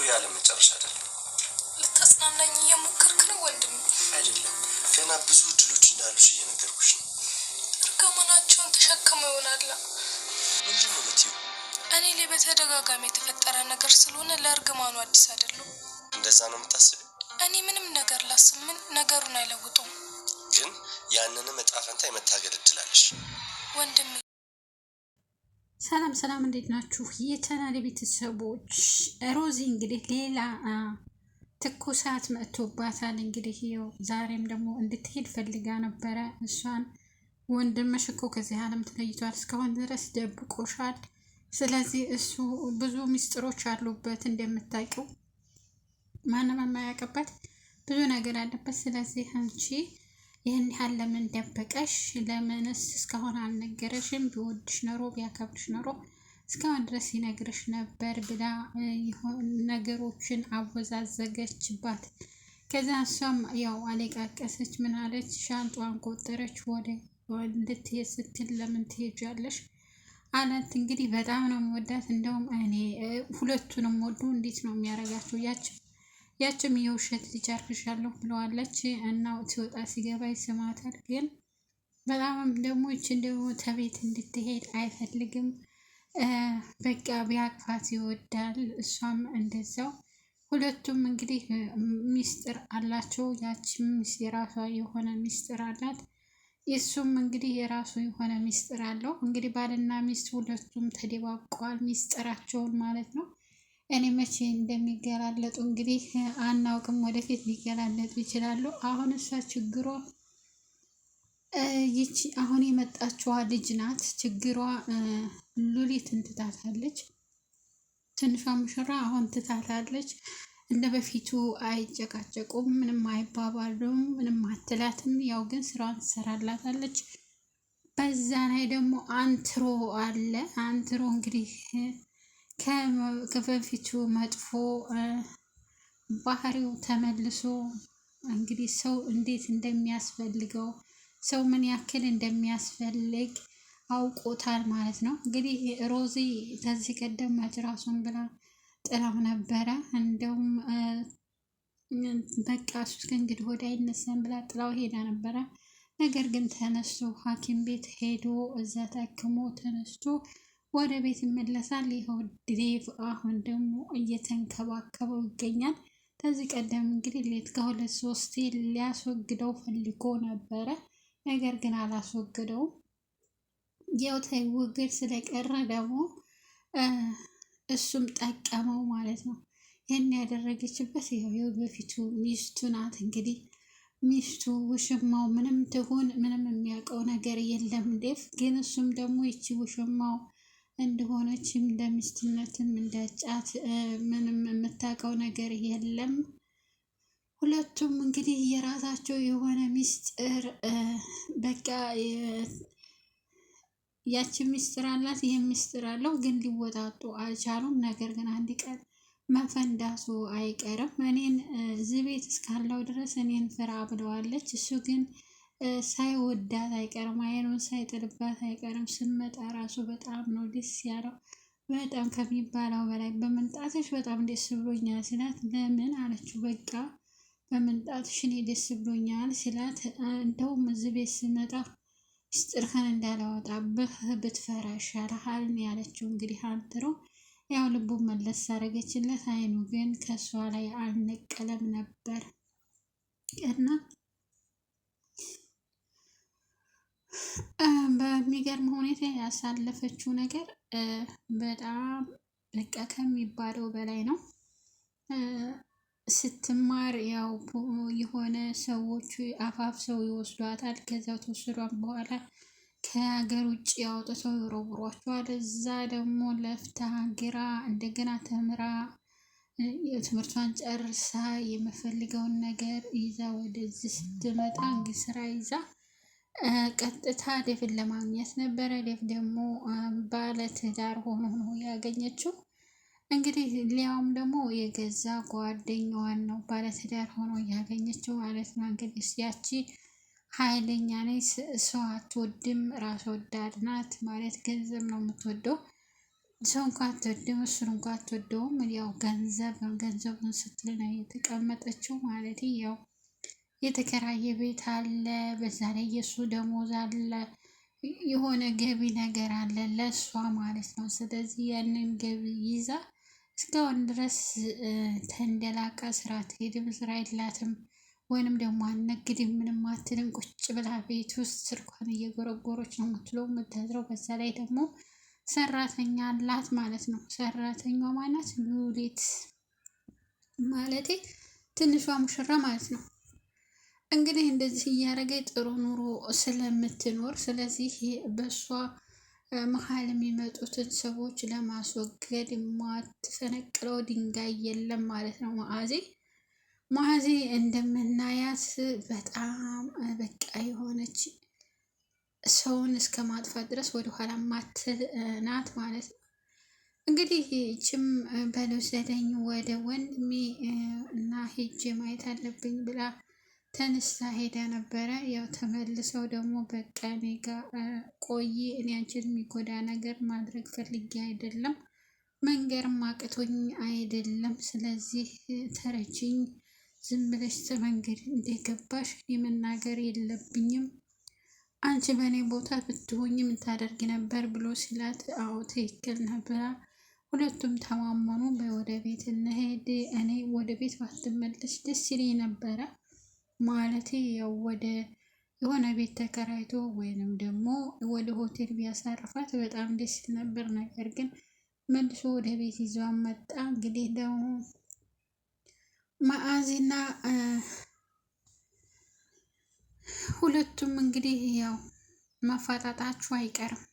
ያለ መጨረሻ አይደለም። ልታጽናናኝ እየሞከርክ ነው ወንድሜ? አይደለም፣ ገና ብዙ እድሎች እንዳሉሽ እየነገርኩሽ ነው። እርግማናቸውን ተሸክመው ይሆናል። ምንድን ነው የምትይው? እኔ ላይ በተደጋጋሚ የተፈጠረ ነገር ስለሆነ ለእርግማኑ አዲስ አይደለም። እንደዛ ነው የምታስቢው? እኔ ምንም ነገር ላስብ ምን ነገሩን አይለውጡም። ግን ያንንም እጣ ፈንታ የመታገል እድላለሽ ወንድሜ። ሰላም እንዴት ናችሁ የቻናሌ ቤተሰቦች? ሮዚ እንግዲህ ሌላ ትኩሳት መጥቶባታል። እንግዲህ ይኸው ዛሬም ደግሞ እንድትሄድ ፈልጋ ነበረ። እሷን ወንድምሽ እኮ ከዚህ ዓለም ተለይቷል፣ እስካሁን ድረስ ደብቆሻል። ስለዚህ እሱ ብዙ ሚስጥሮች አሉበት፣ እንደምታውቂው ማንም የማያውቅበት ብዙ ነገር አለበት። ስለዚህ አንቺ ይህን ያህል ለምን ደበቀሽ? ለምንስ እስካሁን አልነገረሽም? ቢወድሽ ኖሮ ቢያከብርሽ ኖሮ እስካሁን ድረስ ይነግርሽ ነበር ብላ ነገሮችን አወዛዘገችባት። ከዛ እሷም ያው አለቃቀሰች። ምን አለች? ሻንጧን ቆጠረች። ወደ ልትሄድ ስትል ለምን ትሄጃለሽ አላት። እንግዲህ በጣም ነው የምወዳት፣ እንደውም እኔ ሁለቱንም ወዶ እንዴት ነው የሚያደርጋቸው። ያችም የውሸት ልጅ አርግሻለሁ ብለዋለች እና ሲወጣ ሲገባ ይስማታል። ግን በጣም ደግሞ ይችን ደግሞ ተቤት እንድትሄድ አይፈልግም። በቃ ቢያቅፋት ይወዳል፣ እሷም እንደዛው። ሁለቱም እንግዲህ ሚስጥር አላቸው። ያችም የራሷ የሆነ ሚስጥር አላት፣ የሱም እንግዲህ የራሱ የሆነ ሚስጥር አለው። እንግዲህ ባልና ሚስት ሁለቱም ተደባብቀዋል፣ ሚስጥራቸውን ማለት ነው። እኔ መቼ እንደሚገላለጡ እንግዲህ አናውቅም። ወደፊት ሊገላለጡ ይችላሉ። አሁን እሷ ችግሯ ይቺ አሁን የመጣችዋ ልጅ ናት። ችግሯ ሉሊትን ትታታለች። ትንሿ ሙሽራ አሁን ትታታለች። እንደ በፊቱ አይጨቃጨቁም፣ ምንም አይባባሉም፣ ምንም አትላትም። ያው ግን ስራዋን ትሰራላታለች። በዛ ላይ ደግሞ አንትሮ አለ። አንትሮ እንግዲህ ከበፊቱ መጥፎ ባህሪው ተመልሶ እንግዲህ ሰው እንዴት እንደሚያስፈልገው ሰው ምን ያክል እንደሚያስፈልግ አውቆታል ማለት ነው። እንግዲህ ሮዚ ከዚህ ቀደም ራሱን ብላ ጥላው ነበረ። እንደውም በቃ እሱ ከእንግዲህ ወዲያ አይነሳም ብላ ጥላው ሄዳ ነበረ። ነገር ግን ተነስቶ ሐኪም ቤት ሄዶ እዛ ታክሞ ተነስቶ ወደ ቤት ይመለሳል። ይኸው ዴቭ አሁን ደግሞ እየተንከባከበው ይገኛል። ከዚህ ቀደም እንግዲህ ሌት ከሁለት ሶስቴ ሊያስወግደው ፈልጎ ነበረ፣ ነገር ግን አላስወግደውም። ያው ተይውግድ ስለቀረ ደግሞ እሱም ጠቀመው ማለት ነው። ይህን ያደረገችበት ይኸው በፊቱ ሚስቱ ናት። እንግዲህ ሚስቱ ውሽማው ምንም ትሁን ምንም የሚያውቀው ነገር የለም ዴቭ። ግን እሱም ደግሞ ይቺ ውሽማው እንደሆነችም እንደሚስትነትም እንደጫት ምንም የምታውቀው ነገር የለም። ሁለቱም እንግዲህ የራሳቸው የሆነ ሚስጥር በቃ ያቺ ሚስጥር አላት፣ ይህ ሚስጥር አለው። ግን ሊወጣጡ አልቻሉም። ነገር ግን አንድ ቀን መፈንዳቱ አይቀርም። እኔን እዚህ ቤት እስካለው ድረስ እኔን ፍራ ብለዋለች። እሱ ግን ሳይወዳት አይቀርም፣ አይኑን ሳይጥልባት አይቀርም። ስመጣ ራሱ በጣም ነው ደስ ያለው፣ በጣም ከሚባለው በላይ። በመምጣትሽ በጣም ደስ ብሎኛል ሲላት፣ ለምን አለችው። በቃ በመምጣትሽ እኔ ደስ ብሎኛል ሲላት፣ እንደውም እዚህ ቤት ስመጣ ምስጢርህን እንዳላወጣብህ ብትፈራ ይሻልሃል ያለችው። እንግዲህ አንትሮ ያው ልቡን መለስ አደረገችለት። አይኑ ግን ከሷ ላይ አልነቀለም ነበር እና በሚገርም ሁኔታ ያሳለፈችው ነገር በጣም በቃ ከሚባለው በላይ ነው። ስትማር ያው የሆነ ሰዎች አፋፍሰው ይወስዷታል። ከዛው ተወስዷን በኋላ ከሀገር ውጭ ያወጥተው ይወረውሯቸዋል። እዛ ደግሞ ለፍታ ግራ እንደገና ተምራ ትምህርቷን ጨርሳ የምፈልገውን ነገር ይዛ ወደዚህ ስትመጣ እንግዲህ ስራ ይዛ ቀጥታ ዴቭን ለማግኘት ነበረ። ዴቭ ደግሞ ባለ ትዳር ሆኖ ነው ያገኘችው። እንግዲህ ሊያውም ደግሞ የገዛ ጓደኛዋን ነው ባለ ትዳር ሆኖ ያገኘችው ማለት ነው። እንግዲህ ያቺ ኃይለኛ ነች፣ ሰው አትወድም፣ ራስ ወዳድ ናት ማለት ገንዘብ ነው የምትወደው። ሰው እንኳን አትወድም፣ እሱን እንኳን አትወደውም። ያው ገንዘቡን ስትል ነው የተቀመጠችው ማለት ያው የተከራየ ቤት አለ፣ በዛ ላይ የእሱ ደሞዝ አለ፣ የሆነ ገቢ ነገር አለ ለእሷ ማለት ነው። ስለዚህ ያንን ገቢ ይዛ እስካሁን ድረስ ተንደላቃ ስራ ትሄድም፣ ስራ የላትም ወይንም ደግሞ አነግድም፣ ምንም አትልም። ቁጭ ብላ ቤት ውስጥ ስልኳን እየጎረጎረች ነው የምትለው የምታድረው። በዛ ላይ ደግሞ ሰራተኛ አላት ማለት ነው። ሰራተኛዋ ማናት? ሉሊት ማለቴ ትንሿ ሙሽራ ማለት ነው። እንግዲህ እንደዚህ እያደረገ ጥሩ ኑሮ ስለምትኖር ስለዚህ በእሷ መሀል የሚመጡትን ሰዎች ለማስወገድ የማትፈነቅለው ድንጋይ የለም ማለት ነው። መዓዜ እንደምናያት በጣም በቃ የሆነች ሰውን እስከ ማጥፋት ድረስ ወደኋላ ማትል ናት ማለት ነው። እንግዲህ ይችም በልውሰደኝ ወደ ወንድሜ እና ሄጄ ማየት አለብኝ ብላ ተነስታ ሄዳ ነበረ። ያው ተመልሰው ደግሞ በቃ እኔ ጋር ቆይ፣ እኔ አንቺን የሚጎዳ ነገር ማድረግ ፈልጌ አይደለም፣ መንገርም አቅቶኝ አይደለም። ስለዚህ ተረጅኝ፣ ዝም ብለሽ መንገድ እንደገባሽ የመናገር የለብኝም። አንቺ በእኔ ቦታ ብትሆኝ ምን ታደርጊ ነበር ብሎ ሲላት፣ አዎ ትክክል ነበራ። ሁለቱም ተማመኑ። ወደ ቤት እንሄድ፣ እኔ ወደ ቤት ባትመለስ ደስ ይለኝ ነበረ። ማለቴ ያው ወደ የሆነ ቤት ተከራይቶ ወይንም ደግሞ ወደ ሆቴል ቢያሳርፋት በጣም ደስ ይል ነበር። ነገር ግን መልሶ ወደ ቤት ይዟን መጣ። እንግዲህ ደግሞ መዓዜና ሁለቱም እንግዲህ ያው መፋጣጣችሁ አይቀርም።